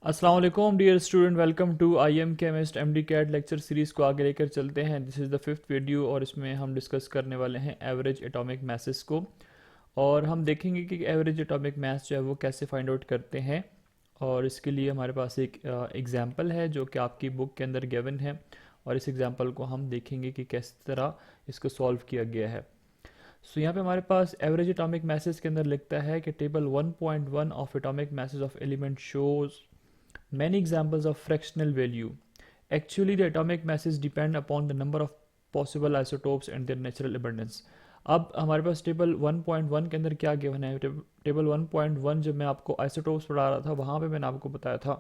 अस्सलाम वालेकुम dear student, welcome to I am chemist M D CAT lecture series को आगे लेकर चलते हैं। This is the fifth video और इसमें हम डिस्कस करने वाले हैं एवरेज एटॉमिक मासेस को। और हम देखेंगे कि एवरेज एटॉमिक मास जो है वो कैसे फाइंड आउट करते हैं। और इसके लिए हमारे पास एक एग्जांपल है जो कि आपकी बुक के अंदर गिवन है, और इस एग्जांपल को हम देखेंगे कि किस तरह इसको सॉल्व किया गया है। सो यहाँ पे हमारे पास एवरेज एटॉमिक मासेस के अंदर लिखता है कि table 1.1 of atomic masses of element shows many examples of fractional value. Actually, the atomic masses depend upon the number of possible isotopes and their natural abundance. अब हमारे पास टेबल 1.1 के अंदर क्या गिवन है। टेबल 1.1 जब मैं आपको आइसोटोप्स पढ़ा रहा था वहाँ पे मैंने आपको बताया था।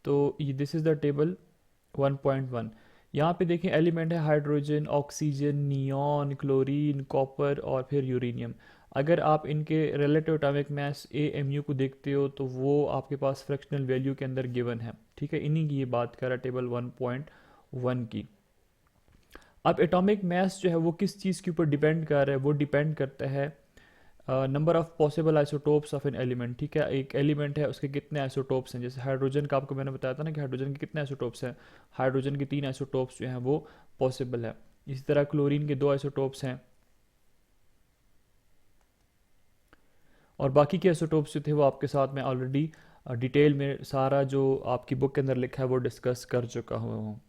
तो ये दिस इज़ द टेबल 1.1। यहाँ पे देखें एलिमेंट है hydrogen, oxygen, neon, chlorine, copper और फिर यूरेनियम। अगर आप इनके रिलेटिव एटॉमिक मास AMU को देखते हो तो वो आपके पास फ्रैक्शनल वैल्यू के अंदर गिवन है। ठीक है, इन्हीं की ये बात कर रहा है टेबल 1.1 की। अब एटॉमिक मास जो है वो किस चीज़ के ऊपर डिपेंड कर रहा है, वो डिपेंड करता है number of possible isotopes of an element. ठीक है, एक एलिमेंट है उसके कितने आइसोटोप्स हैं। जैसे हाइड्रोजन का आपको मैंने बताया था ना कि हाइड्रोजन के कितने आइसोटोप्स हैं। हाइड्रोजन के 3 आइसोटोप्स जो हैं वो पॉसिबल है। इसी तरह क्लोरीन के 2 आइसोटोप्स हैं, और बाकी के आइसोटोप्स जो थे वो आपके साथ मैं ऑलरेडी डिटेल में सारा जो आपकी बुक के अंदर लिखा है वो डिस्कस कर चुका हूँ।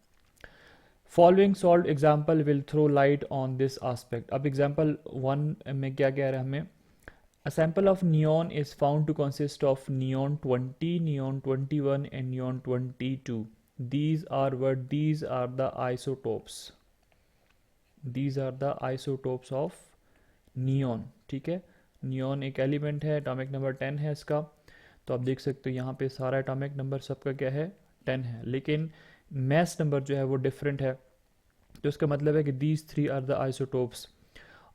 Following solve example will throw light on this aspect. अब एग्जाम्पल 1 में क्या कह रहा है हमें। A sample of neon is found to consist of neon 20, neon 21 and neon 22. These are what? These are the isotopes. These are the isotopes of neon. ठीक है, neon एक एलिमेंट है, एटॉमिक नंबर 10 है इसका। तो आप देख सकते हो यहाँ पे सारा एटॉमिक नंबर सबका क्या है, 10 है, लेकिन मैस नंबर जो है वो डिफरेंट है। तो इसका मतलब है कि दीज 3 आर द आइसोटोप्स।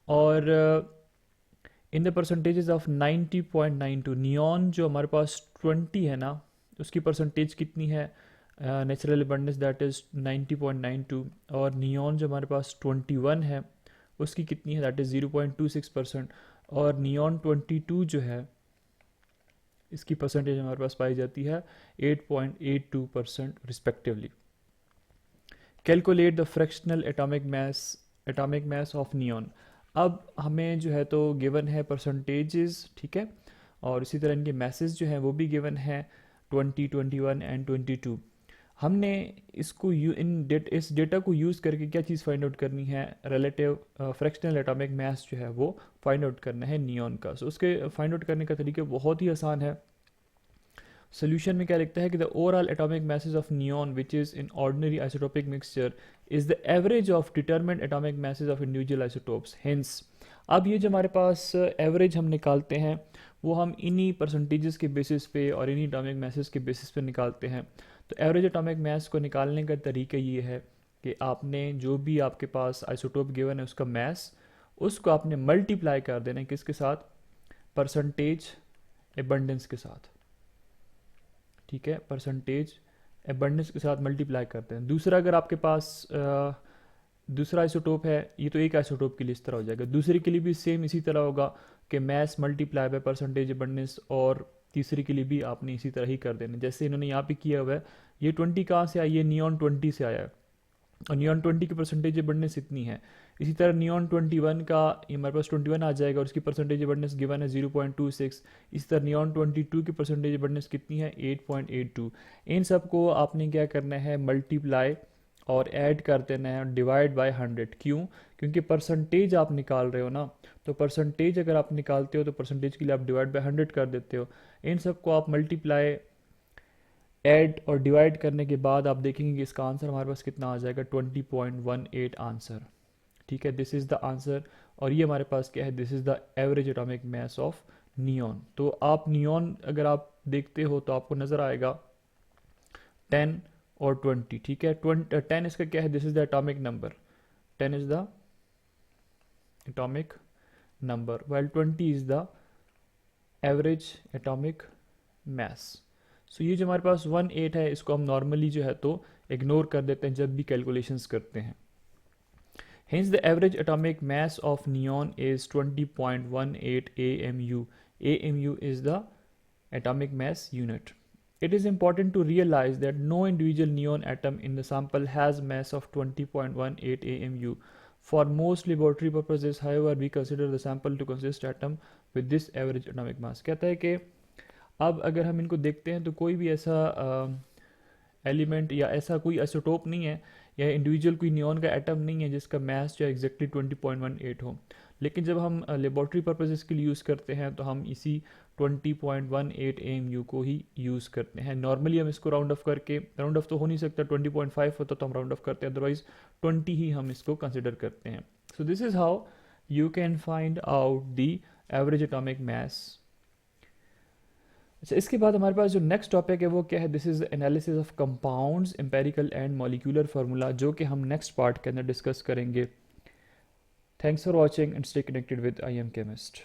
और in the percentages of 90.92, neon जो हमारे पास 20 है ना, उसकी परसेंटेज कितनी है नेचुरल अबंडेंस, दैट इज़ 90.92। और नियॉन जो हमारे पास 21 है उसकी कितनी है, दैट इज़ 0.26%। और नियॉन 22 जो है इसकी परसेंटेज हमारे पास पाई जाती है 8.82% respectively. Calculate the fractional atomic mass of neon. अब हमें जो है तो गिवन है परसेंटेजेस, ठीक है, और इसी तरह इनके मैसेज जो हैं वो भी गिवन है 20, 21 एंड 22। हमने इसको इस डेटा को यूज़ करके क्या चीज़ फाइंड आउट करनी है, रिलेटिव फ्रैक्शनल एटॉमिक मास जो है वो फाइंड आउट करना है नियॉन का। सो उसके फाइंड आउट करने का तरीका बहुत ही आसान है। सोल्यूशन में क्या लिखता है कि the overall atomic masses of neon which is in ordinary isotopic mixture is the average of determinant atomic masses of individual isotopes. Hence अब ये जो हमारे पास एवरेज हम निकालते हैं वो हम इन्हीं परसेंटेजेस के बेसिस पे और इन्हीं एटॉमिक masses के बेसिस पे निकालते हैं। तो एवरेज एटॉमिक मास को निकालने का तरीका ये है कि आपने जो भी आपके पास आइसोटोप गिवन है उसका मास, उसको आपने मल्टीप्लाई कर देना है किसके साथ, परसेंटेज एबंडेंस के साथ। ठीक है, परसेंटेज एबंडेंस के साथ मल्टीप्लाई करते हैं। दूसरा, अगर आपके पास दूसरा आइसोटोप है, ये तो एक आइसोटोप के लिए इस तरह हो जाएगा, दूसरे के लिए भी सेम इसी तरह होगा कि mass multiply by percentage abundance, और तीसरे के लिए भी आपने इसी तरह ही कर देना जैसे इन्होंने यहाँ पे किया हुआ है। ये 20 कहाँ से आया, ये नियॉन 20 से आया है, और नियॉन 20 की परसेंटेज एबंडेंस इतनी है। इसी तरह नियॉन 21 का ये हमारे पास 21 आ जाएगा और उसकी परसेंटेज एबंडेंस गिवन है 0.26। इसी तरह नियॉन 22 की परसेंटेज एबंडेंस कितनी है, 8.82। इन सब को आपने क्या करना है, मल्टीप्लाई और ऐड कर देना है, डिवाइड बाय 100। क्यों? क्योंकि परसेंटेज आप निकाल रहे हो ना, तो परसेंटेज अगर आप निकालते हो तो परसेंटेज के लिए आप डिवाइड बाय 100 कर देते हो। इन सब को आप मल्टीप्लाई, ऐड और डिवाइड करने के बाद आप देखेंगे कि इसका आंसर हमारे पास कितना आ जाएगा, 20.18 आंसर। ठीक है, दिस इज़ द आंसर। और ये हमारे पास क्या है, this is the average atomic mass of neon. तो आप नियॉन अगर आप देखते हो तो आपको नज़र आएगा 10 और 20। ठीक है, 10 इसका क्या है, this is the atomic number, 10 is the atomic number, well 20 is the average atomic mass. So ये जो हमारे पास 1.8 है इसको हम नॉर्मली जो है तो इग्नोर कर देते हैं जब भी कैलकुलेशंस करते हैं। Hence the average atomic mass of neon is 20.18 AMU. AMU is the atomic mass unit. It is important to realize that no individual neon atom in the sample has mass of 20.18 AMU. For most laboratory purposes, however, we consider the sample to consist atom with this average atomic mass. कहता है कि अब अगर हम इनको देखते हैं तो कोई भी ऐसा एलिमेंट या ऐसा कोई आइसोटोप नहीं है या इंडिविजुअल कोई नियॉन का एटम नहीं है जिसका मास जो एग्जैक्टली 20.18 हो। लेकिन जब हम लेबॉर्ट्री पर्पसेस के लिए यूज़ करते हैं तो हम इसी 20.18 AMU को ही यूज़ करते हैं। नॉर्मली हम इसको राउंड ऑफ करके, राउंड ऑफ तो हो नहीं सकता, 20.5 होता तो हम राउंड ऑफ करते हैं, अदरवाइज 20 ही हम इसको कंसिडर करते हैं। So this is how you can find out the average atomic मास। अच्छा, इसके बाद हमारे पास जो नेक्स्ट टॉपिक है वो क्या है, this is analysis of compounds, empirical and molecular formula, जो कि हम नेक्स्ट पार्ट के अंदर डिस्कस करेंगे। Thanks for watching and stay connected with I am chemist.